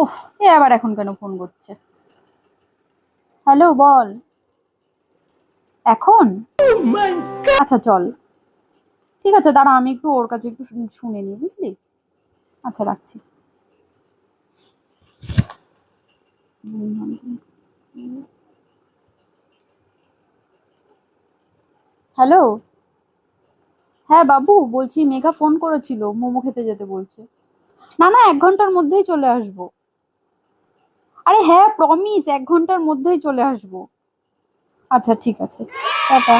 ওহ, এ আবার এখন কেন ফোন করছে? হ্যালো, বল। এখন? আচ্ছা চল, ঠিক আছে, দাঁড়া, আমি একটু ওর কাছে একটু শুনে নিই, বুঝলি? আচ্ছা, রাখছি। হ্যালো। হ্যাঁ বাবু, বলছি মেঘা ফোন করেছিল, মোমো খেতে যেতে বলছে। না না, 1 ঘন্টার মধ্যেই চলে আসবো। আরে হ্যাঁ, প্রমিস, 1 ঘন্টার মধ্যেই চলে আসবো। আচ্ছা ঠিক আছে, টাটা।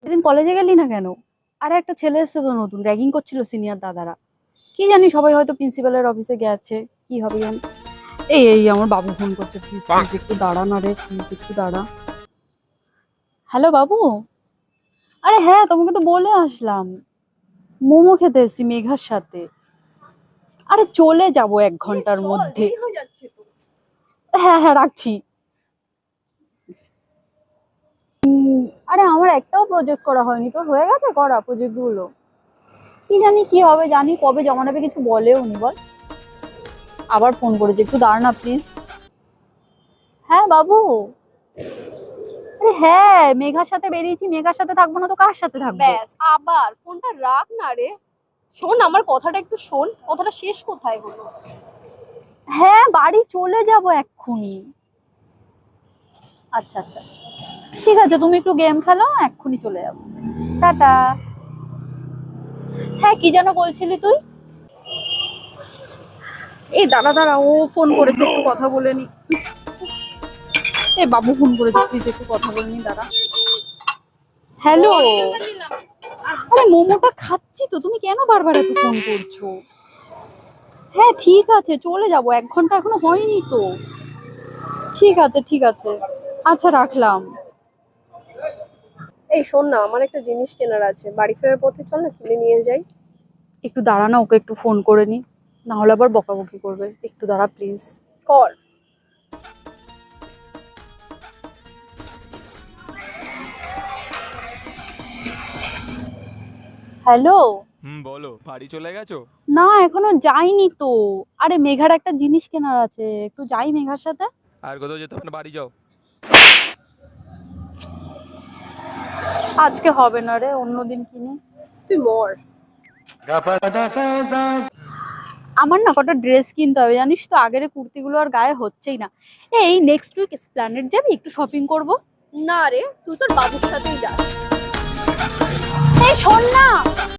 সেদিন কলেজে গেলি না কেন? আরে একটা ছেলে এসেছে তো নতুন, র্যাগিং করছিল সিনিয়র দাদারা। কি জানি, সবাই হয়তো প্রিন্সিপালের অফিসে গেছে, কি হবে জানি। এই এই আমার বাবু ফোন করছে, প্লিজ প্লিজ একটু দাঁড়া না রে, প্লিজ একটু দাঁড়া। হ্যালো বাবু। আরে হ্যাঁ, তোমাকে তো বলে আসলাম, মোমো খেতে এসেছি মেঘার সাথে। আরে চলে যাব 1 ঘন্টার মধ্যে। হ্যাঁ হ্যাঁ, রাখছি। আরে আমার একটাও প্রজেক্ট করা হয়নি, তোর হয়ে গেছে করা প্রজেক্ট গুলো? কি জানি কি হবে, জানি কবে জমা নেবে কিছু বলেও নি, বল। আবার ফোন করেছে, একটু দাঁড়া না প্লিজ। হ্যাঁ বাবু। আরে হ্যাঁ, মেঘার সাথে বেরিয়েছি, মেঘার সাথে থাকবো না তো কার সাথে থাকবো? ব্যাস, আবার ফোনটা রাখ না রে। শোন, আমার কথাটা একটু শোন, কথাটা শেষ কোথায় হলো। হ্যাঁ, বাড়ি চলে যাব এক্ষুনি। আচ্ছা আচ্ছা, ঠিক আছে, তুমি একটু গেম খেলো, এক্ষুনি চলে যাবো। টাটা। হ্যাঁ, কি যেন বলছিলি তুই? এই দাঁড়া দাঁড়া, ও ফোন করেছে, একটু কথা বলে নি। এ বাবু ফোন করেছে, প্লিজ একটু কথা বলে নি, দাঁড়া। হ্যালো। আরে মোমোটা খাচ্ছি তো, তুমি কেন বারবার এত ফোন করছো? হ্যাঁ ঠিক আছে, চলে যাব, 1 ঘন্টা এখনো হয়নি তো। ঠিক আছে ঠিক আছে, আচ্ছা রাখলাম। এই শোন না, আমার একটা জিনিস কেনার আছে, বাড়ি ফেরার পথে চল না কিনে নিয়ে যাই। একটু দাঁড়া না, ওকে একটু ফোন করে নি, না হলে আবার বকাবকি করবে, একটু দাঁড়া প্লিজ। কর। হ্যালো। বলো, বাড়ি চলে গেছো? না, এখনো যাইনি তো। আরে মেঘার একটা জিনিস কেনার আছে, একটু যাই মেঘার সাথে। আর কোথাও যেতে হবে না, বাড়ি যাও। আজকে হবে না রে, অন্যদিন কিনি। তুই মর। আমার না কটা ড্রেস কিনতে হবে, জানিস তো, আগের কুর্তিগুলো আর গায়ে হচ্ছেই না। এই নেক্সট উইক এসপ্ল্যানেড যাবি, একটু শপিং করব। না রে, তুই তোর বাবুর সাথেই যাস। এই শোন না।